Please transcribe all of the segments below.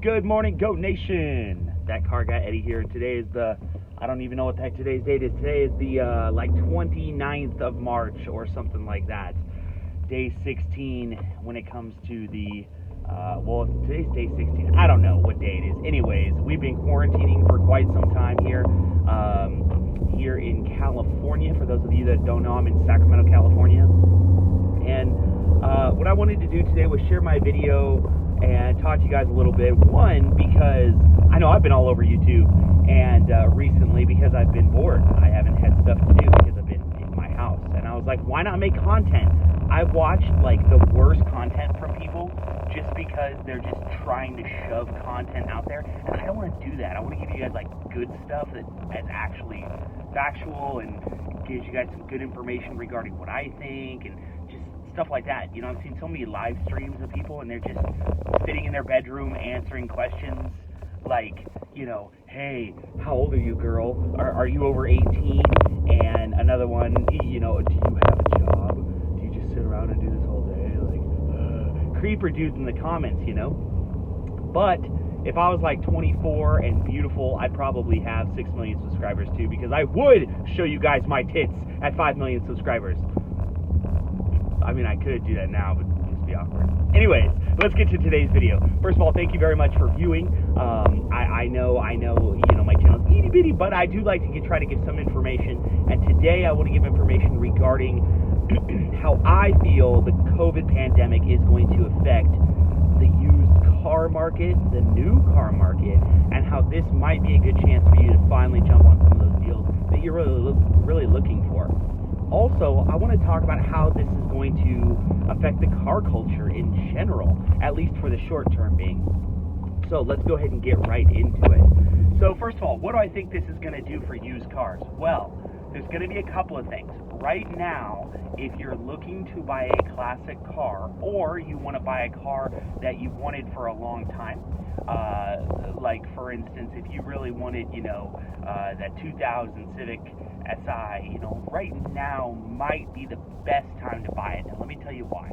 Good morning, Goat Nation. That car guy Eddie here, and today is I don't even know what the heck today's date is. Today is the 29th of March or something like that. Day 16 when it comes to the, today's day 16. I don't know what day it is. Anyways, we've been quarantining for quite some time here, here in California. For those of you that don't know, I'm in Sacramento, California. And what I wanted to do today was share my video and talk to you guys a little bit. One, because I know I've been all over YouTube, and recently because I've been bored. I haven't had stuff to do because I've been in my house. And I was like, why not make content? I've watched like the worst content from people just because they're just trying to shove content out there. And I don't want to do that. I want to give you guys like good stuff that is actually factual and gives you guys some good information regarding what I think and just stuff like that. You know, I've seen so many live streams of people and they're just sitting in their bedroom answering questions like, you know, hey, how old are you, girl? Are you over 18? And another one, you know, do you have a job? Do you just sit around and do this all day? Like, creeper dudes in the comments, you know? But if I was like 24 and beautiful, I'd probably have 6 million subscribers too, because I would show you guys my tits at 5 million subscribers. I mean, I could do that now, but it'd just be awkward. Anyways, let's get to today's video. First of all, thank you very much for viewing. I know, you know, my channel's itty bitty, but I do like to try to give some information. And today I want to give information regarding how I feel the COVID pandemic is going to affect the used car market, the new car market, and how this might be a good chance for you to finally jump on some of those deals that you're really looking for. Also, I want to talk about how this is going to affect the car culture in general, at least for the short term being. So let's go ahead and get right into it. So first of all, what do I think this is going to do for used cars? Well, there's going to be a couple of things. Right now, if you're looking to buy a classic car, or you want to buy a car that you've wanted for a long time, like for instance, if you really wanted, you know, that 2000 Civic Si, you know, right now might be the best time to buy it. And let me tell you why.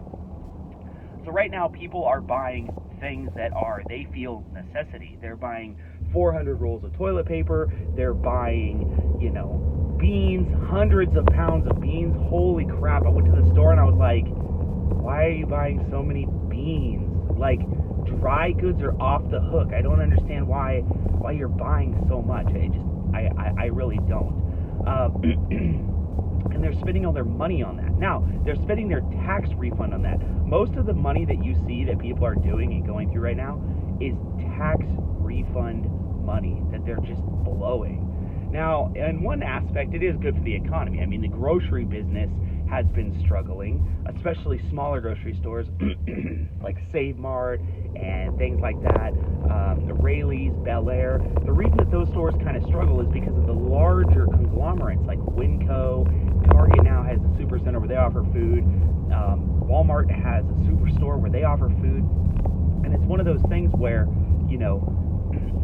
So right now, people are buying things that they feel necessity. They're buying 400 rolls of toilet paper. They're buying, you know, beans, hundreds of pounds of beans. Holy crap. I went to the store and I was like, why are you buying so many beans? Like, dry goods are off the hook. I don't understand why you're buying so much. I really don't. And they're spending all their money on that. Now, they're spending their tax refund on that. Most of the money that you see that people are doing and going through right now is tax refund money that they're just blowing. Now, in one aspect, it is good for the economy. I mean, the grocery business has been struggling, especially smaller grocery stores like Save Mart and things like that, the Raley's, Bel Air. The reason that those stores kind of struggle is because of the larger conglomerates like Winco. Target now has a super center where they offer food. Walmart has a superstore where they offer food. And it's one of those things where, you know,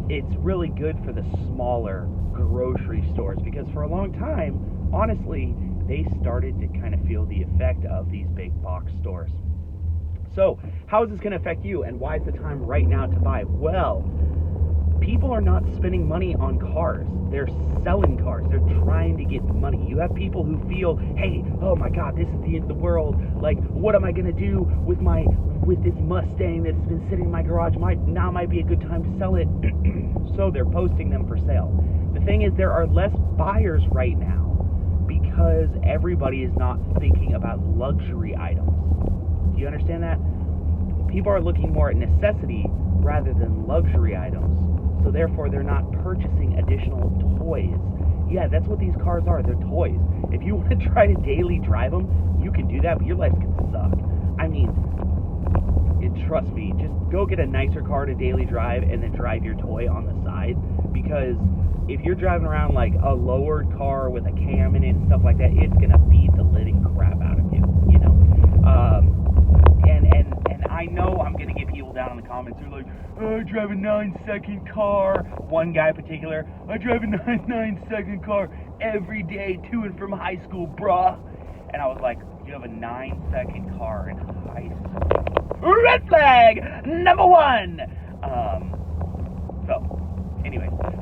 it's really good for the smaller grocery stores, because for a long time, honestly, they started to kind of feel the effect of these big box stores. So how is this going to affect you, and why is the time right now to buy? Well, people are not spending money on cars. They're selling cars. They're trying to get money. You have people who feel, hey, oh my God, this is the end of the world. Like, what am I going to do with this Mustang that's been sitting in my garage? Now might be a good time to sell it. So they're posting them for sale. The thing is, there are less buyers right now because everybody is not thinking about luxury items. Do you understand that? People are looking more at necessity rather than luxury items. So therefore, they're not purchasing additional toys. Yeah, that's what these cars are. They're toys. If you want to try to daily drive them, you can do that, but your life's going to suck. I mean, trust me, just go get a nicer car to daily drive and then drive your toy on the side, because if you're driving around like a lowered car with a cam in it and stuff like that, it's going to beat the living crap out of you, you know. And I know I'm going to get people down in the comments who are like, oh, I drive a 9-second car. One guy in particular, I drive a 9-second car every day to and from high school, bruh. And I was like, you have a 9-second car in high school? Red flag number one.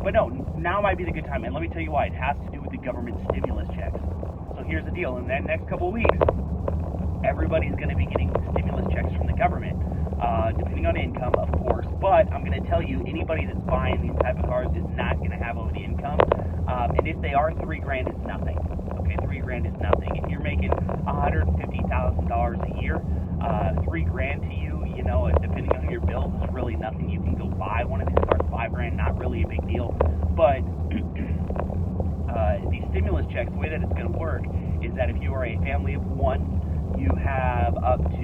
But no, now might be the good time. And let me tell you why. It has to do with the government stimulus checks. So here's the deal. In the next couple of weeks, everybody's going to be getting stimulus checks from the government, depending on income, of course. But I'm going to tell you, anybody that's buying these type of cars is not going to have the income. And if they are, $3,000 is nothing. Okay, $3,000 is nothing. If you're making $150,000 a year, $3,000 to you, you know, depending on your bills, is really nothing. You can go buy one of these cars, $5,000, not really a big deal. But these stimulus checks, the way that it's going to work is that if you are a family of one, you have up to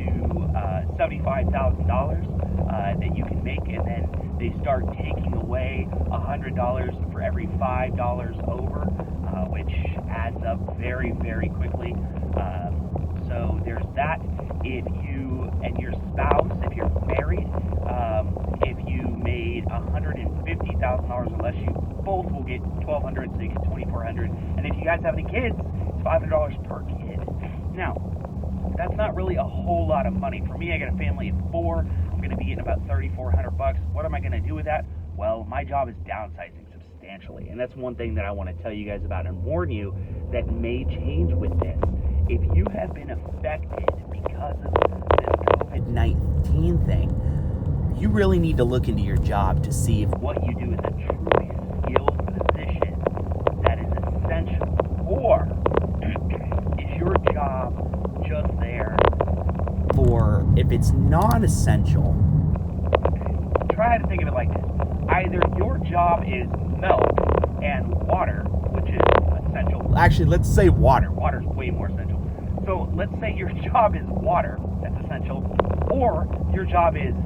$75,000 that you can make, and then they start taking away $100 for every $5 over, which adds up very, very quickly. So there's that. If you and your spouse, if you're married, if you made $150,000 or less, you both will get $1,200, so you get $2,400. And if you guys have any kids, it's $500 per kid. Now, that's not really a whole lot of money. For me, I got a family of 4. I'm going to be getting about $3,400. What am I going to do with that? Well, my job is downsizing substantially, and that's one thing that I want to tell you guys about and warn you that may change with this. If you have been affected because of this COVID-19 thing, you really need to look into your job to see if what you do is a truly skilled position that is essential, or is your job just there for, if it's non-essential, try to think of it like this. Either your job is milk and water, which is essential. Actually, let's say water. Water's way more essential. So let's say your job is water, that's essential, or your job is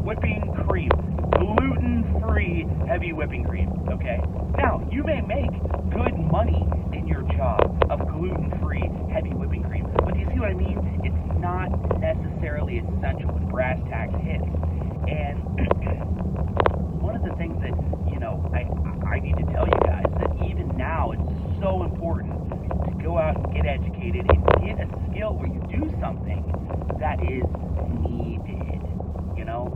whipping cream, gluten-free heavy whipping cream, okay? Now, you may make good money in your job of gluten-free heavy whipping cream, but do you see what I mean? It's not necessarily essential when brass tacks hits. And one of the things that, you know, I need to tell you guys that even now it's so important to go out and get educated and get a skill where you do something that is needed, you know?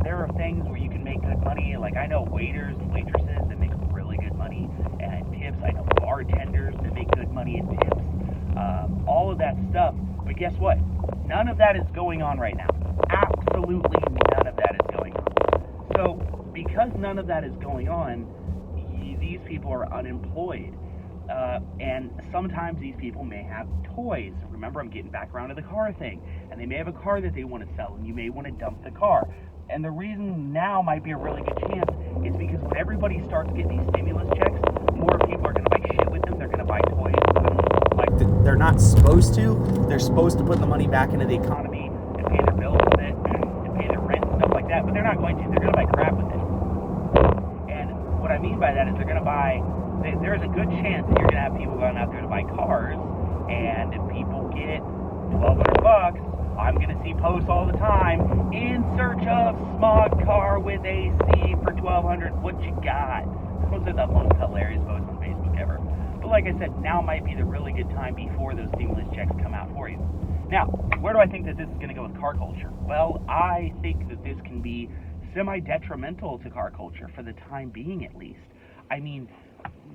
There are things where you can make good money, like I know waiters and waitresses that make really good money, and tips. I know bartenders that make good money and tips. All of that stuff. But guess what? None of that is going on right now. Absolutely none of that is going on. So, because none of that is going on, these people are unemployed. And sometimes these people may have toys. Remember, I'm getting back around to the car thing. And they may have a car that they want to sell, and you may want to dump the car. And the reason now might be a really good chance is because when everybody starts getting these stimulus checks, more people are going to buy shit with them. They're going to buy toys with them. Like, they're not supposed to. They're supposed to put the money back into the economy and pay their bills with it, and pay their rent and stuff like that. But they're not going to. They're going to buy crap with it. And what I mean by that is they're going to buy... There's a good chance that you're going to have people going out there to buy cars, and if people get $1,200, I'm going to see posts all the time, in search of smog car with AC for $1,200, what you got? Those are the most hilarious posts on Facebook ever. But like I said, now might be the really good time before those stimulus checks come out for you. Now, where do I think that this is going to go with car culture? Well, I think that this can be semi-detrimental to car culture for the time being, at least. I mean,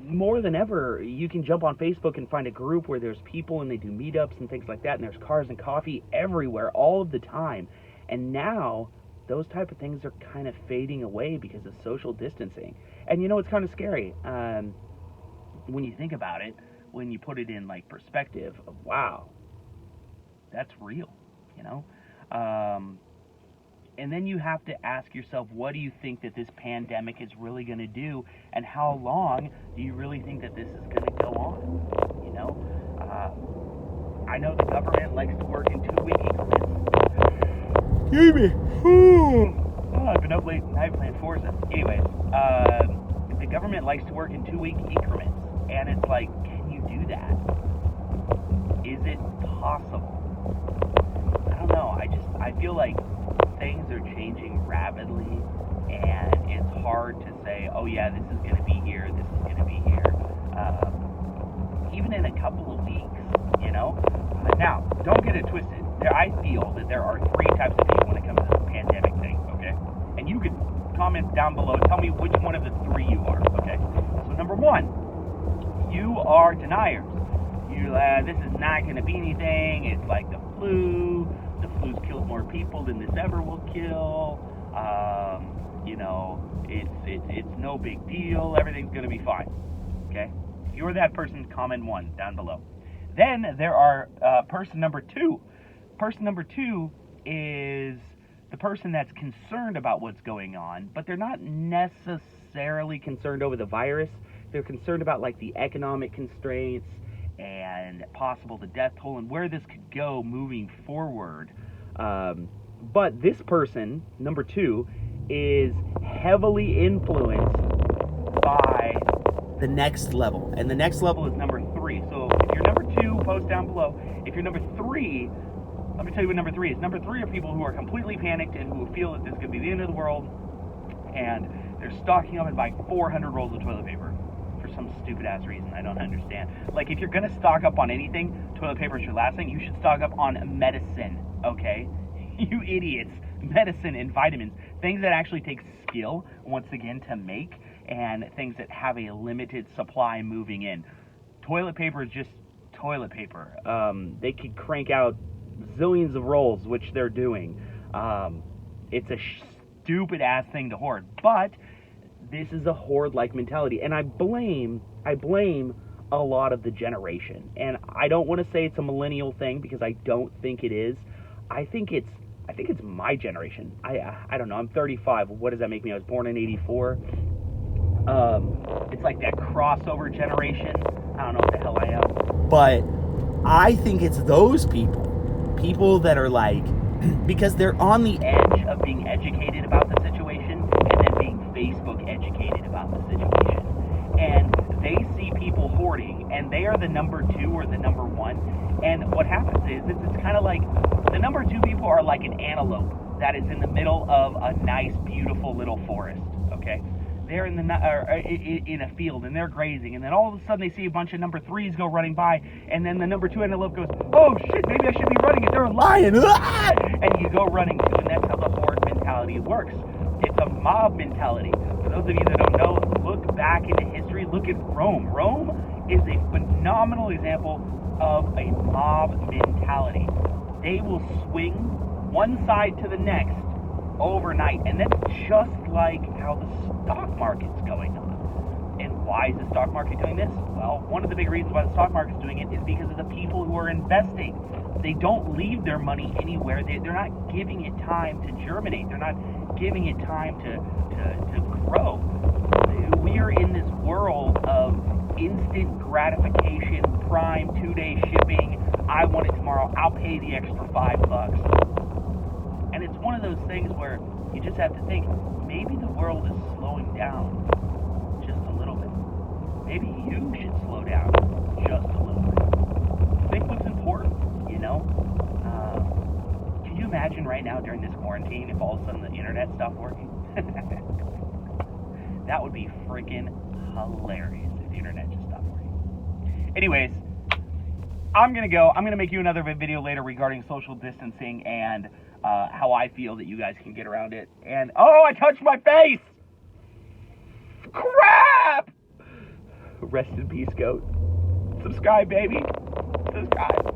more than ever, you can jump on Facebook and find a group where there's people and they do meetups and things like that, and there's cars and coffee everywhere all of the time. And now those type of things are kind of fading away because of social distancing. And you know, it's kind of scary when you think about it, when you put it in like perspective of, wow, that's real, you know? And then you have to ask yourself, what do you think that this pandemic is really going to do, and how long do you really think that this is going to go on? You know, I know the government likes to work in 2-week increments. Excuse me. Oh, I've been up late night playing Forza. Anyways, the government likes to work in 2-week increments, and it's like, can you do that? Is it possible? I don't know. I feel like things are changing rapidly, and it's hard to say, oh yeah, this is going to be here, this is going to be here, even in a couple of weeks, you know? But now, don't get it twisted. I feel that there are 3 types of people when it comes to this pandemic thing, okay? And you could comments down below. Tell me which one of the three you are, okay? So number one, you are deniers. This is not going to be anything. It's like the flu. The flu's killed more people than this ever will kill. It's no big deal. Everything's going to be fine. Okay? If you're that person, comment 1 down below. Then there are person number 2. Person number 2 is the person that's concerned about what's going on, but they're not necessarily concerned over the virus. They're concerned about like the economic constraints and possible the death toll and where this could go moving forward. But this person, number 2, is heavily influenced by the next level. And the next level is number 3. So if you're number 2, post down below. If you're number 3, let me tell you what number 3 is. Number 3 are people who are completely panicked and who feel that this is going to be the end of the world. And they're stocking up and buying 400 rolls of toilet paper for some stupid-ass reason I don't understand. Like, if you're going to stock up on anything, toilet paper is your last thing, you should stock up on medicine, okay? You idiots. Medicine and vitamins. Things that actually take skill, once again, to make, and things that have a limited supply moving in. Toilet paper is just toilet paper. They could crank out zillions of rolls, which they're doing. It's a stupid-ass thing to hoard, but this is a hoard-like mentality, and I blame a lot of the generation. And I don't want to say it's a millennial thing because I don't think it is. I think it's my generation. I don't know. I'm 35. What does that make me? I was born in 84. It's like that crossover generation. I don't know what the hell I am. But I think it's those people that are like, because they're on the edge of being educated about the situation and then being Facebook educated about the situation. And they see people hoarding and they are the number 2 or the number 1. And what happens is it's kind of like the number 2 people are like an antelope that is in the middle of a nice, beautiful little forest, okay? They're in a field and they're grazing, and then all of a sudden they see a bunch of number 3s go running by, and then the number 2 antelope goes, oh shit, maybe I should be running, and they're a lion, and you go running too, and that's how the horde mentality works. It's a mob mentality. For those of you that don't know, look back into history, look at Rome. Rome is a phenomenal example of a mob mentality. They will swing one side to the next overnight, and that's just like how the stock market's going on. And why is the stock market doing this? Well, one of the big reasons why the stock market's doing it is because of the people who are investing. They don't leave their money anywhere. They're not giving it time to germinate. They're not giving it time to grow. We are in this world of instant gratification, Prime, 2-day shipping. I want it tomorrow. I'll pay the extra $5. And it's one of those things where you just have to think, maybe the world is slowing down just a little bit. Maybe you should slow down just a little bit. Think what's important, you know? Can you imagine right now during this quarantine if all of a sudden the internet stopped working? That would be freaking hilarious if the internet just stopped working. Anyways, I'm going to go. I'm going to make you another video later regarding social distancing and how I feel that you guys can get around it. And, oh, I touched my face! Crap! Rest in peace, goat. Subscribe, baby. Subscribe.